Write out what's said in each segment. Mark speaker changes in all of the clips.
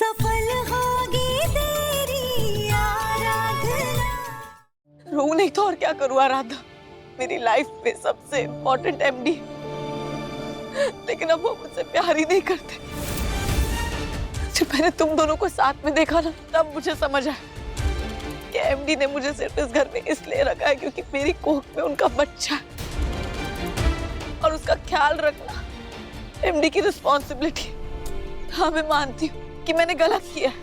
Speaker 1: सफल होगी तेरी आराधना।
Speaker 2: रो नहीं तो और क्या करूँ आराधना, मेरी लाइफ में सबसे इम्पोर्टेंट एमडी, लेकिन अब वो मुझसे प्यार ही नहीं करते। जब मैंने तुम दोनों को साथ में देखा ना, तब मुझे समझ आया कि एमडी ने मुझे सिर्फ इस घर में इसलिए रखा है क्योंकि मेरी कोख में उनका बच्चा है, और उसका ख्याल रखना एमडी की रिस्पॉन्सिबिलिटी। हाँ, मैं मानती हूँ कि मैंने गलत किया है,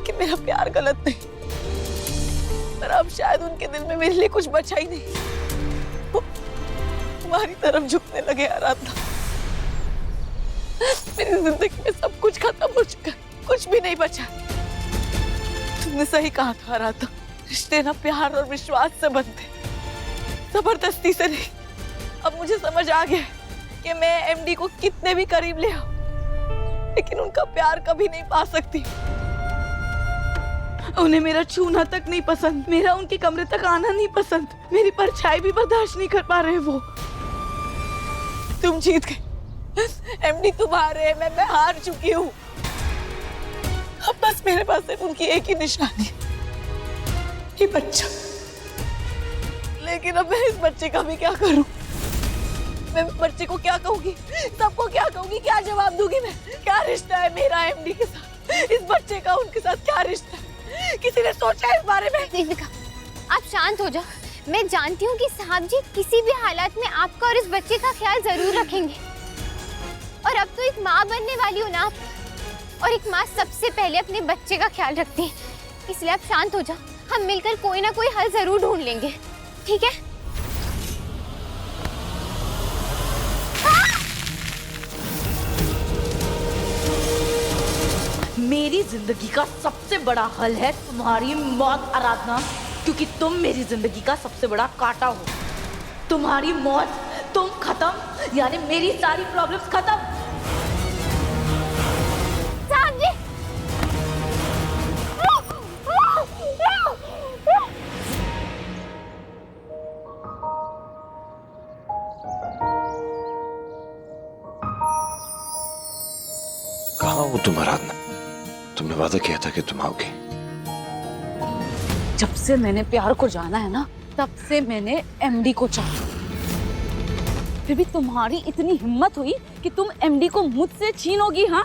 Speaker 2: कि मेरा प्यार गलत नहीं, पर अब शायद उनके दिल में मेरे लिए कुछ बचा ही नहीं। वो तुम्हारी तरफ झुकने लगे आराधना। मेरी जिंदगी में सब कुछ खत्म हो चुका, कुछ भी नहीं बचा। तुमने सही कहा था आराधना, रिश्ते ना प्यार और विश्वास से बनते, जबरदस्ती से नहीं। अब मुझे समझ आ गया कि मैं एमडी को कितने भी करीब ले आऊं, लेकिन उनका प्यार कभी नहीं पा सकती। उन्हें मेरा छूना तक नहीं पसंद, मेरा उनके कमरे तक आना नहीं पसंद, मेरी परछाई भी बर्दाश्त नहीं कर पा रहे वो। तुम जीत गए, एमडी तुम्हारे हैं, मैं हार चुकी हूँ। अब बस मेरे पास सिर्फ उनकी एक ही निशानी है, ये बच्चा। लेकिन अब मैं इस बच्चे का भी क्या करूं? मैं बच्चे को क्या कहूंगी, सबको क्या कहूंगी, क्या जवाब दूंगी मैं? क्या रिश्ता है मेरा एमडी के साथ, इस बच्चे का उनके साथ क्या रिश्ता है? किसी ने सोचा है इस बारे में?
Speaker 3: देविका, आप शांत हो जाओ। मैं जानती हूँ कि साहब जी किसी भी हालात में आपका और इस बच्चे का ख्याल जरूर रखेंगे, और अब तो एक माँ बनने वाली हो ना आप, और एक माँ सबसे पहले अपने बच्चे का ख्याल रखती है। इसलिए आप शांत हो जाओ, हम मिलकर कोई ना कोई हल जरूर ढूंढ लेंगे, ठीक है?
Speaker 4: मेरी जिंदगी का सबसे बड़ा हल है तुम्हारी मौत आराधना, क्योंकि तुम मेरी जिंदगी का सबसे बड़ा कांटा हो। तुम्हारी मौत, तुम खत्म, यानी मेरी सारी प्रॉब्लम्स खत्म।
Speaker 3: साहब जी,
Speaker 5: कहाँ हो तुम आराधना? तुमने वादा किया था कि तुम आओगे।
Speaker 4: जब से मैंने प्यार को जाना है ना, तब से मैंने एमडी को चाहा। फिर भी तुम्हारी इतनी हिम्मत हुई कि तुम एमडी को मुझसे छीनोगी? हाँ,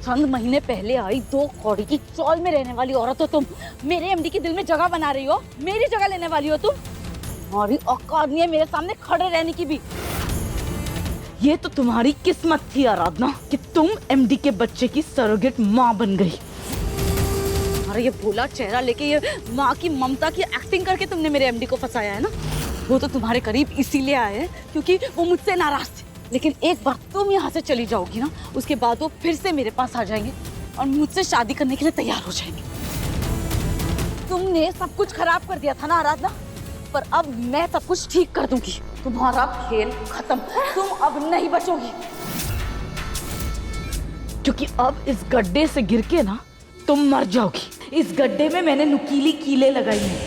Speaker 4: चंद महीने पहले आई 2 कौड़ी की चौल में रहने वाली औरत हो तुम, मेरे एमडी के दिल में जगह बना रही हो, मेरी जगह लेने वाली हो तुम। तुम्हारी औकात नहीं है मेरे सामने खड़े रहने की भी। ये तो तुम्हारी किस्मत थी आराधना कि तुम एमडी के बच्चे की सरोगेट माँ बन गई। अरे ये भोला चेहरा लेके, ये माँ की ममता की एक्टिंग करके तुमने मेरे एमडी को फंसाया है ना। वो तो तुम्हारे करीब इसीलिए आए हैं क्योंकि वो मुझसे नाराज थे, लेकिन एक बार तुम यहाँ से चली जाओगी ना, उसके बाद वो फिर से मेरे पास आ जाएंगे और मुझसे शादी करने के लिए तैयार हो जाएंगे। तुमने सब कुछ खराब कर दिया था ना आराधना, पर अब मैं सब कुछ ठीक कर दूंगी। तुम्हारा खेल खत्म, तुम अब नहीं बचोगी, क्योंकि अब इस गड्ढे से गिर के ना तुम मर जाओगी। इस गड्ढे में मैंने नुकीली कीलें लगाई हैं।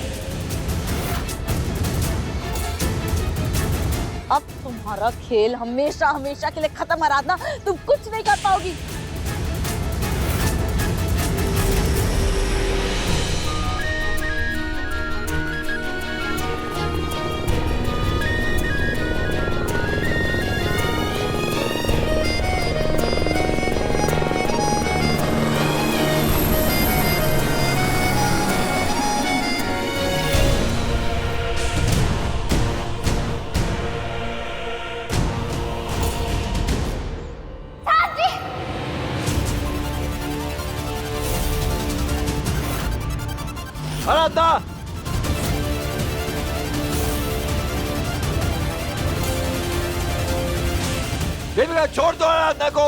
Speaker 4: अब तुम्हारा खेल हमेशा हमेशा के लिए खत्म आराधना, तुम कुछ नहीं कर पाओगी।
Speaker 5: आराधना! देविका, छोड़ दो आराधना को।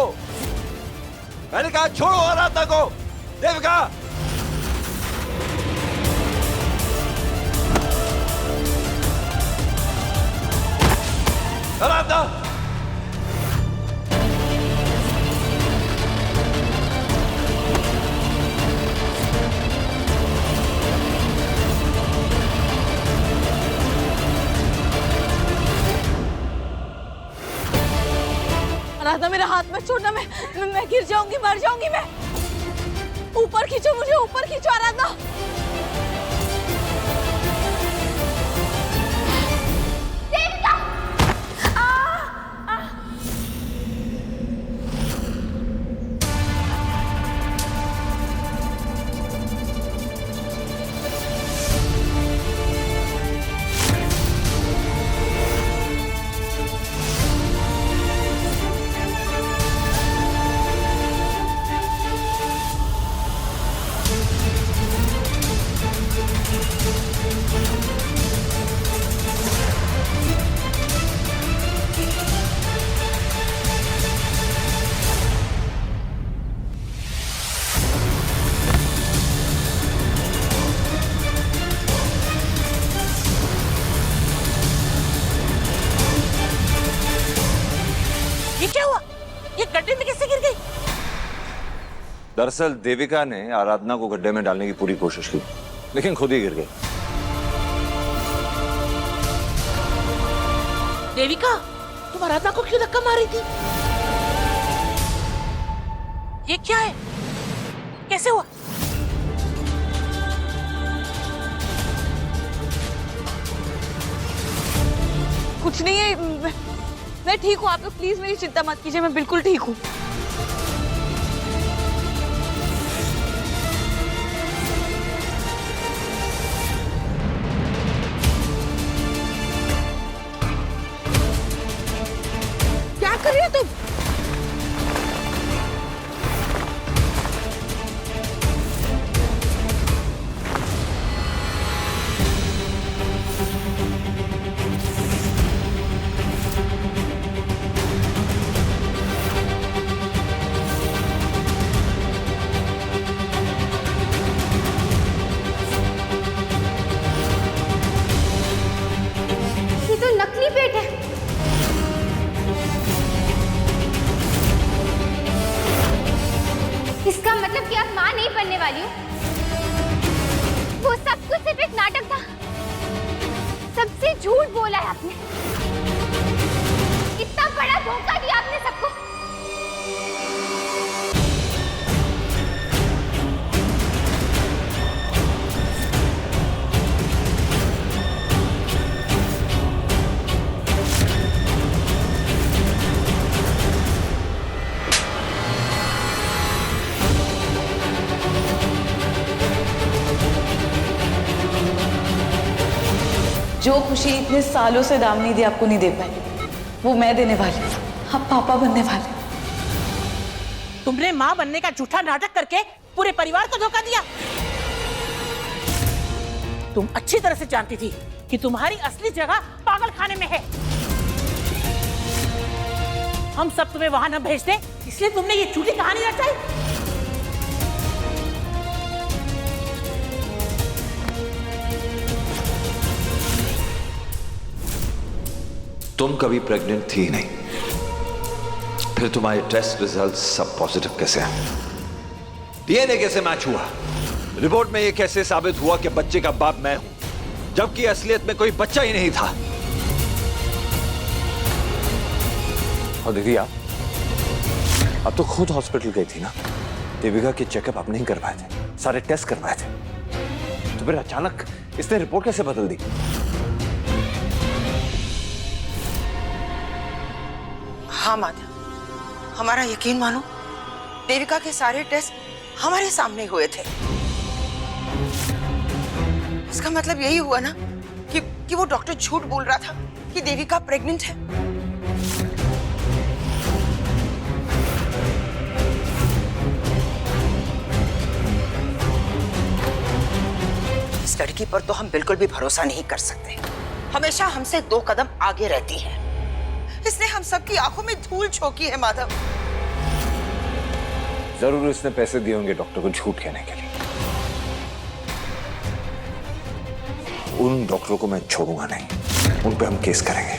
Speaker 5: मैंने कहा छोड़ो आराधना को। देविका! आराधना!
Speaker 2: आराधना, मेरा
Speaker 4: मेरा हाथ मत छोड़ना, मैं गिर जाऊंगी, मर जाऊंगी मैं। ऊपर खींचो मुझे, ऊपर खींचो आराधना।
Speaker 5: दरअसल देविका ने आराधना को गड्ढे में डालने की पूरी कोशिश की, लेकिन खुद ही गिर गई।
Speaker 6: देविका, तुम आराधना को क्यों धक्का मार रही थी? ये क्या है? कैसे हुआ?
Speaker 4: कुछ नहीं है, मैं ठीक हूँ। आप लोग प्लीज मेरी चिंता मत कीजिए, मैं बिल्कुल ठीक हूँ। क्या कर रही हो तुम?
Speaker 3: ये तो नकली पेट है। इसका मतलब कि आप माँ नहीं बनने वाली हो? वो सब कुछ सिर्फ एक नाटक था। सबसे झूठ बोला है आपने। इतना बड़ा धोखा दिया आपने सबको।
Speaker 4: जो खुशी इतने सालों से दामिनी दी आपको नहीं दे पाई, वो मैं देने वाली हूँ। आप पापा बनने वाले।
Speaker 6: तुमने माँ बनने का झूठा नाटक करके पूरे परिवार को धोखा दिया। तुम अच्छी तरह से जानती थी कि तुम्हारी असली जगह पागल खाने में है। हम सब तुम्हें वहां न भेज दे, इसलिए तुमने ये झूठी कहानी रचाई।
Speaker 5: तुम कभी प्रेग्नेंट थी ही नहीं, फिर तुम्हारे टेस्ट रिजल्ट सब पॉजिटिव कैसे हैं? डीएनए कैसे मैच हुआ? रिपोर्ट में यह कैसे साबित हुआ कि बच्चे का बाप मैं हूं, जबकि असलियत में कोई बच्चा ही नहीं था? और दीदी आप अब तो खुद हॉस्पिटल गई थी ना, देविका के चेकअप आप नहीं करवाए थे, सारे टेस्ट करवाए थे, तो फिर अचानक इसने रिपोर्ट कैसे बदल दी?
Speaker 7: हाँ माधव, हमारा यकीन मानो, देविका के सारे टेस्ट हमारे सामने हुए थे। इसका मतलब यही हुआ ना कि वो डॉक्टर झूठ बोल रहा था कि देविका प्रेग्नेंट है। इस लड़की पर तो हम बिल्कुल भी भरोसा नहीं कर सकते। हमेशा हमसे 2 कदम आगे रहती है। इसने हम सबकी आंखों में धूल झोंकी है माधव।
Speaker 5: जरूर इसने पैसे दिए होंगे डॉक्टर को झूठ कहने के लिए। उन डॉक्टरों को मैं छोड़ूंगा नहीं, उन पे हम केस करेंगे।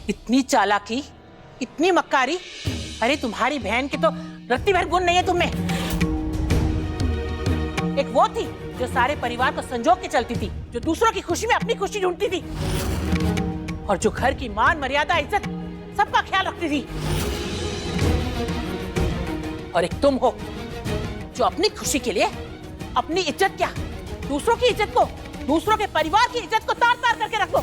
Speaker 6: इतनी चालाकी, इतनी मक्कारी, अरे तुम्हारी बहन के तो रत्ती भर गुण नहीं है तुम्हें। एक वो थी जो सारे परिवार को संजोग के चलती थी, जो दूसरों की खुशी में अपनी खुशी ढूंढती थी। और जो घर की मान मर्यादा इज्जत सबका ख्याल रखती थी। और एक तुम हो जो अपनी खुशी के लिए अपनी इज्जत क्या, दूसरों की इज्जत को, दूसरों के परिवार की इज्जत को तार-तार करके रख दो।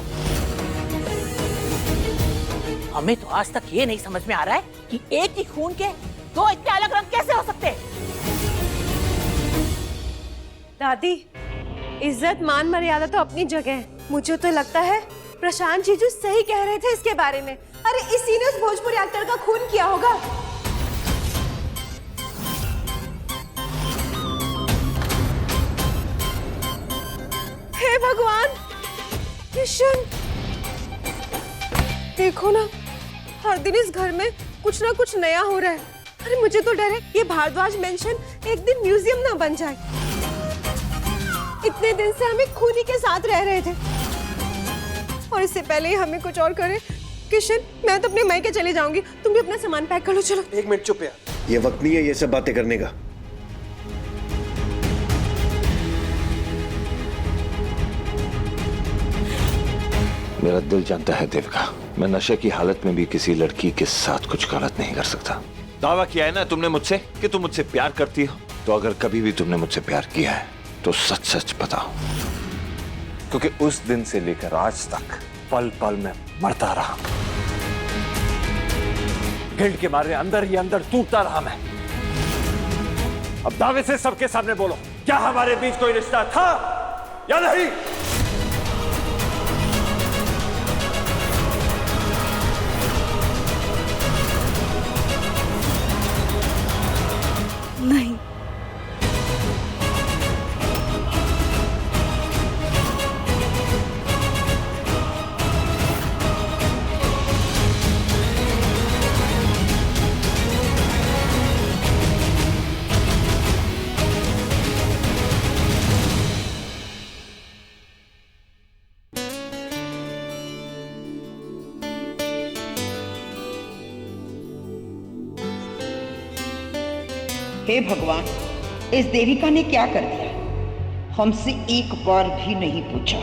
Speaker 6: हमें तो आज तक ये नहीं समझ में आ रहा है कि एक ही खून के दो इतने अलग रंग कैसे हो सकते हैं।
Speaker 8: दादी, इज्जत मान मर्यादा तो अपनी जगह है। मुझे तो लगता है प्रशांत जीजू सही कह रहे थे इसके बारे में। अरे इसी ने उस भोजपुरी एक्टर का खून किया होगा। हे भगवान, किशन, देखो ना, हर दिन इस घर में कुछ ना कुछ नया हो रहा है। अरे मुझे तो डर है ये भारद्वाज मेंशन एक दिन म्यूजियम ना बन जाए। इतने दिन से हम एक खूनी के साथ रह रहे थे और इससे पहले ही हमें कुछ और करे। किशन, मैं तो अपने मायके चले जाऊंगी, तुम भी अपना सामान पैक कर लो। चलो।
Speaker 9: एक मिनट चुप यार, ये वक्त नहीं है ये सब बातें करने का।
Speaker 5: मेरा दिल जानता है देविका, मैं नशे की हालत में भी किसी लड़की के साथ कुछ गलत नहीं कर सकता। दावा किया है ना तुमने मुझसे कि तुम मुझसे प्यार करती हो, तो अगर कभी भी तुमने मुझसे प्यार किया है तो सच सच बताओ, क्योंकि उस दिन से लेकर आज तक पल पल में मरता रहा, गिल्ट के मारे अंदर ही अंदर टूटता रहा मैं। अब दावे से सबके सामने बोलो, क्या हमारे बीच कोई रिश्ता था या नहीं?
Speaker 4: नहीं।
Speaker 7: हे भगवान, इस देविका ने क्या कर दिया? हमसे एक बार भी नहीं पूछा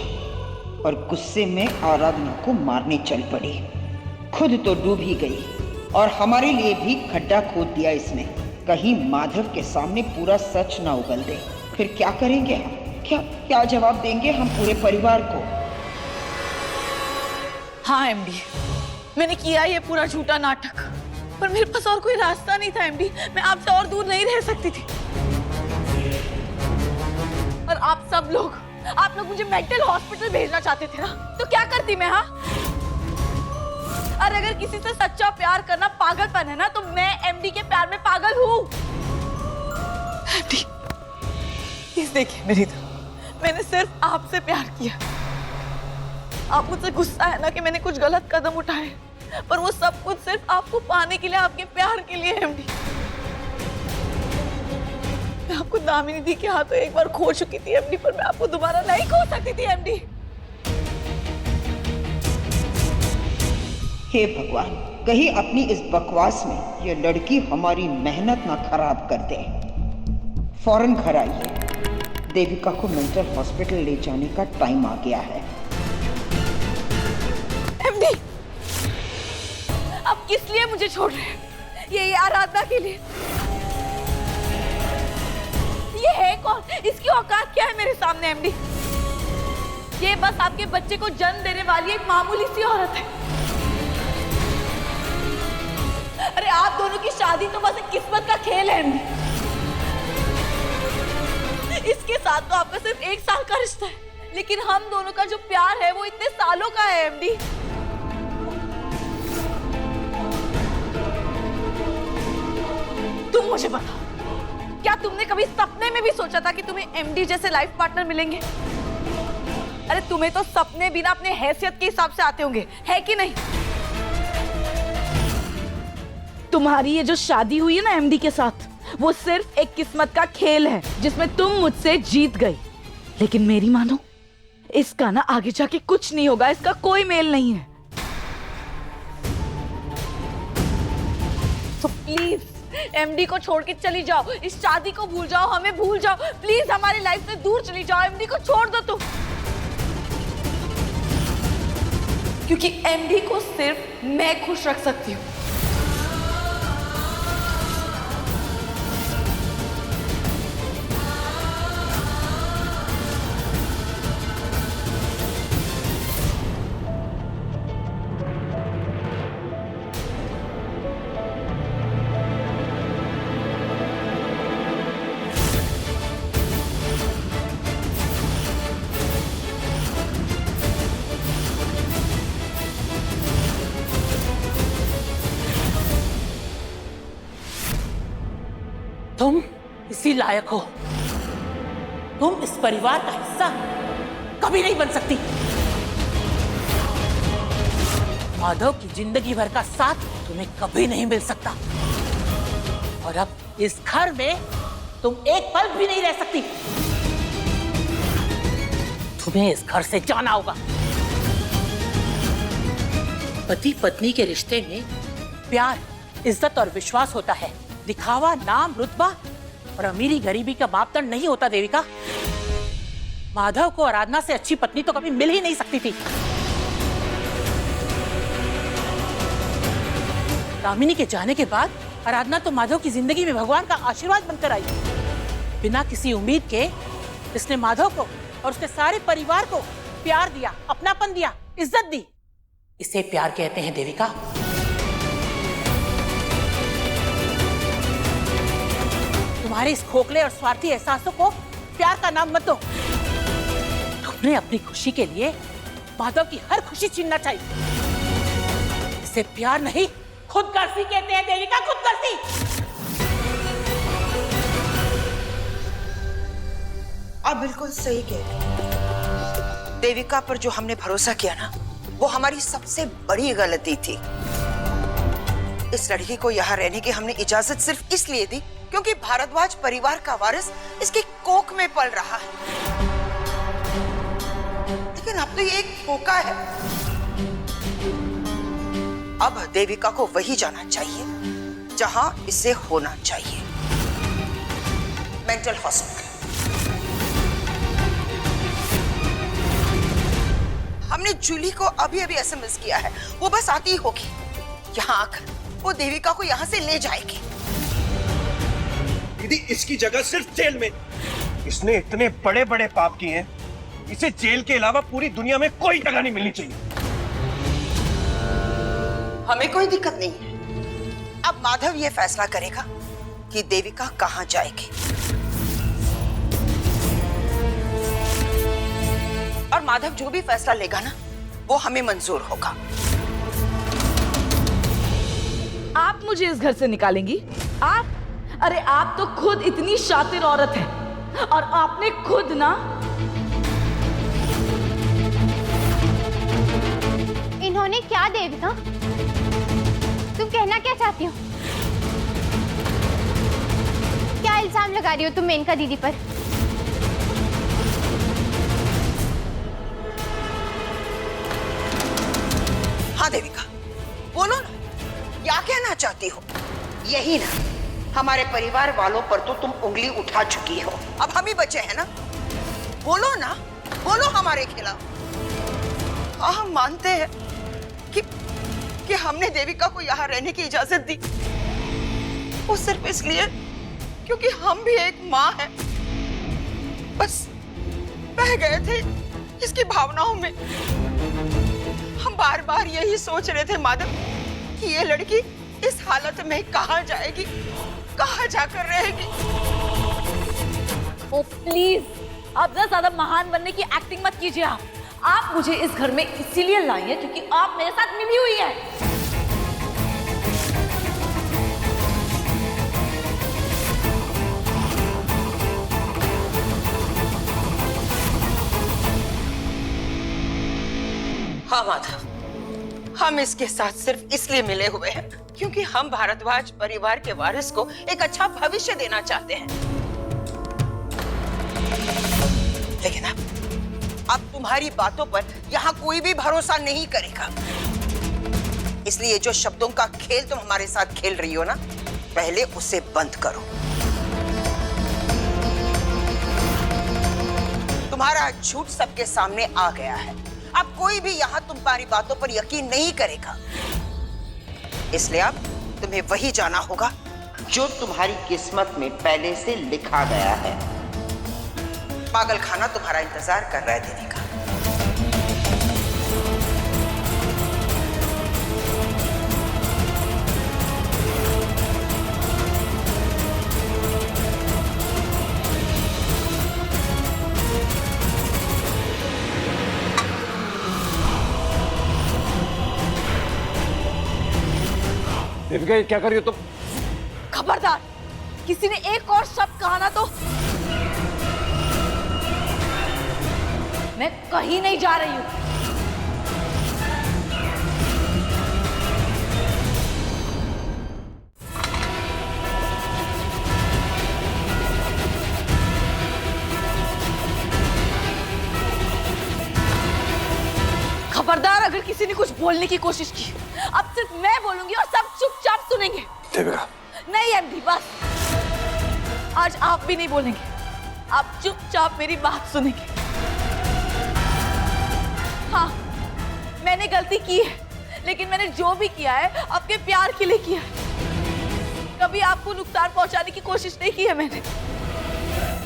Speaker 7: और गुस्से में आराधना को मारने चल पड़ी। खुद तो डूब ही गई और हमारे लिए भी खड्डा खोद दिया इसने। कहीं माधव के सामने पूरा सच ना उगल दे, फिर क्या करेंगे हम? क्या जवाब देंगे हम पूरे परिवार को?
Speaker 2: हाँ एमडी, मैंने किया ये पूरा झूठा नाटक, पर मेरे पास और कोई रास्ता नहीं था एमडी। मैं आपसे और दूर नहीं रह सकती थी। और आप सब लोग मुझे मेंटल हॉस्पिटल भेजना चाहते थे ना, तो क्या करती मैं? हाँ, और अगर किसी से सच्चा प्यार करना पागलपन है ना, तो मैं एमडी के प्यार में पागल हूँ। एमडी, प्लीज देखिए मेरी तरफ, मैंने सिर्फ आपसे प्यार किया। आप मुझसे गुस्सा है ना कि मैंने कुछ गलत कदम उठाए, पर वो सब कुछ सिर्फ आपको पाने के लिए, आपके प्यार के लिए एमडी। मैं आपको दामिनी दी के हाथों एक बार खो चुकी थी एमडी, पर मैं आपको दोबारा नहीं खो सकती थी एमडी।
Speaker 7: हे भगवान, कहीं अपनी इस बकवास में ये लड़की हमारी मेहनत ना खराब कर दे। फौरन घर आइए, देविका को मेंटल हॉस्पिटल ले जाने का टाइम आ गया है।
Speaker 2: एमडी, आप किस लिए मुझे छोड़ रहे हैं? ये आराधना के लिए? ये है कौन? इसकी औकात क्या है मेरे सामने एमडी? ये बस आपके बच्चे को जन्म देने वाली एक मामूली सी औरत है। अरे आप दोनों की शादी तो बस एक किस्मत का खेल है एमडी। इसके साथ तो आपका सिर्फ 1 साल का रिश्ता है, लेकिन हम दोनों का जो प्यार है वो इतने सालों का है एमडी। तुम मुझे बताओ, क्या तुमने कभी सपने में भी सोचा था कि तुम्हें एमडी जैसे लाइफ पार्टनर मिलेंगे? अरे तुम्हें तो सपने भी ना अपने हैसियत के हिसाब से आते होंगे, है कि नहीं?
Speaker 4: तुम्हारी ये जो शादी हुई है ना एमडी के साथ, वो सिर्फ एक किस्मत का खेल है जिसमें तुम मुझसे जीत गई। लेकिन मेरी मानो, इसका ना आगे जाके कुछ नहीं होगा, इसका कोई मेल नहीं है।
Speaker 2: तो प्लीज एमडी को छोड़ के चली जाओ, इस शादी को भूल जाओ, हमें भूल जाओ, प्लीज हमारी लाइफ से दूर चली जाओ। एमडी को छोड़ दो तुम।
Speaker 4: क्योंकि एमडी को सिर्फ मैं खुश रख सकती हूँ।
Speaker 6: तुम इसी लायक हो। तुम इस परिवार का हिस्सा कभी नहीं बन सकती। माधव की जिंदगी भर का साथ तुम्हें कभी नहीं मिल सकता और अब इस घर में तुम एक पल भी नहीं रह सकती। तुम्हें इस घर से जाना होगा। पति पत्नी के रिश्ते में प्यार, इज्जत और विश्वास होता है। दिखावा, नाम, रुतबा और अमीरी गरीबी का मापदंड नहीं होता देविका। माधव को आराधना से अच्छी पत्नी तो कभी मिल ही नहीं सकती थी। दामिनी के जाने के बाद आराधना तो माधव की जिंदगी में भगवान का आशीर्वाद बनकर आई। बिना किसी उम्मीद के इसने माधव को और उसके सारे परिवार को प्यार दिया, अपनापन दिया, इज्जत दी। इसे प्यार कहते हैं देविका। तुम्हारे इस खोखले और स्वार्थी एहसासों को प्यार का नाम मत दो। तुमने अपनी खुशी के लिए माधव की हर खुशी छीनना चाहिए। इसे प्यार नहीं, खुदगर्जी कहते हैं देविका, खुदगर्जी।
Speaker 7: आप बिल्कुल सही कह रही हैं। देविका पर जो हमने भरोसा किया ना, वो हमारी सबसे बड़ी गलती थी। इस लड़की को यहाँ रहने की हमने इजाजत सिर्फ इसलिए दी क्योंकि भारद्वाज परिवार का वारिस इसकी कोख में पल रहा है। लेकिन अब तो ये एक धोखा है। अब देविका को वही जाना चाहिए जहां इसे होना चाहिए, मेंटल हॉस्पिटल। हमने जूली को अभी अभी एसएमएस किया है, वो बस आती ही होगी। यहाँ आकर वो देविका को यहाँ से ले जाएगी।
Speaker 9: दीदी, इसकी जगह सिर्फ जेल में। इसने इतने बड़े बड़े पाप किए हैं, इसे जेल के अलावा पूरी दुनिया में कोई जगह नहीं मिलनी चाहिए।
Speaker 7: हमें कोई दिक्कत नहीं है। अब माधव ये फैसला करेगा कि देविका कहाँ जाएगी, और माधव जो भी फैसला लेगा ना, वो हमें मंजूर होगा।
Speaker 4: आप मुझे इस घर से निकालेंगी? आप? अरे आप तो खुद इतनी शातिर औरत हैं और आपने खुद ना
Speaker 3: इन्होंने क्या देविका? तुम कहना क्या चाहती हो? क्या इल्जाम लगा रही हो तुम मेनका दीदी पर?
Speaker 7: हाँ देविका, बोलो ना, क्या कहना चाहती हो? यही ना, हमारे परिवार वालों पर तो तुम उंगली उठा चुकी हो, अब हम ही बचे हैं ना। बोलो ना, बोलो हमारे खिलाफ। हाँ, हम मानते हैं कि हमने देविका को यहाँ रहने की इजाजत दी, वो सिर्फ इसलिए क्योंकि हम भी एक माँ हैं। बस बह गए थे इसकी भावनाओं में। हम बार बार यही सोच रहे थे माधव कि ये लड़की इस हालत में कहाँ जाएगी, कहाँ जाकर रहेगी।
Speaker 4: ओ प्लीज, आप ज्यादा महान बनने की एक्टिंग मत कीजिए। आप मुझे इस घर में इसीलिए लाई है क्योंकि आप मेरे साथ मिली हुई है।
Speaker 7: हाँ माधव, हम इसके साथ सिर्फ इसलिए मिले हुए हैं क्योंकि हम भारद्वाज परिवार के वारिस को एक अच्छा भविष्य देना चाहते हैं। लेकिन अब तुम्हारी बातों पर यहाँ कोई भी भरोसा नहीं करेगा। इसलिए जो शब्दों का खेल तुम हमारे साथ खेल रही हो ना, पहले उसे बंद करो। तुम्हारा झूठ सबके सामने आ गया है। अब कोई भी यहाँ तुम्हारी बातों पर यकीन नहीं करेगा, इसलिए अब तुम्हें वही जाना होगा जो तुम्हारी किस्मत में पहले से लिखा गया है। पागल खाना तुम्हारा इंतजार कर रहा है देने का।
Speaker 9: देविका, ये क्या कर रही हो तुम?
Speaker 4: खबरदार, किसी ने एक और शब्द कहा ना तो मैं कहीं नहीं जा रही हूं। खबरदार, अगर किसी ने कुछ बोलने की कोशिश की, अब सिर्फ मैं बोलूंगी और सब चुपचाप सुनेंगे।
Speaker 9: देविका,
Speaker 4: नहीं एमडी, बस आज आप भी नहीं बोलेंगे, आप चुपचाप मेरी बात सुनेंगे। हाँ, मैंने गलती की है, लेकिन मैंने जो भी किया है आपके प्यार के लिए किया है। कभी आपको नुकसान पहुंचाने की कोशिश नहीं की है मैंने।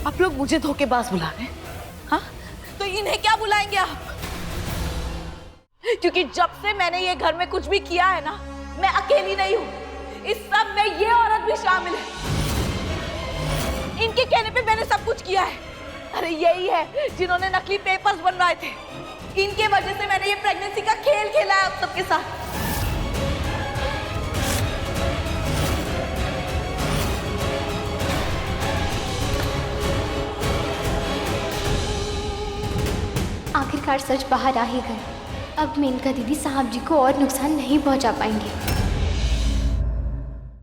Speaker 4: आप लोग मुझे धोखेबाज बुला रहे हैं, हाँ? तो इन्हें क्या बुलाएंगे आप? क्योंकि जब से मैंने ये घर में कुछ भी किया है ना, मैं अकेली नहीं हूं, इस सब में ये औरत भी शामिल है। इनके कहने पे मैंने सब कुछ किया है। अरे यही है जिन्होंने नकली पेपर्स बनवाए थे, इनके वजह से मैंने ये प्रेगनेंसी का खेल खेला है आप सबके साथ।
Speaker 3: आखिरकार सच बाहर आ ही गया। अब मेनका दीदी साहब जी को और नुकसान नहीं पहुंचा पाएंगे।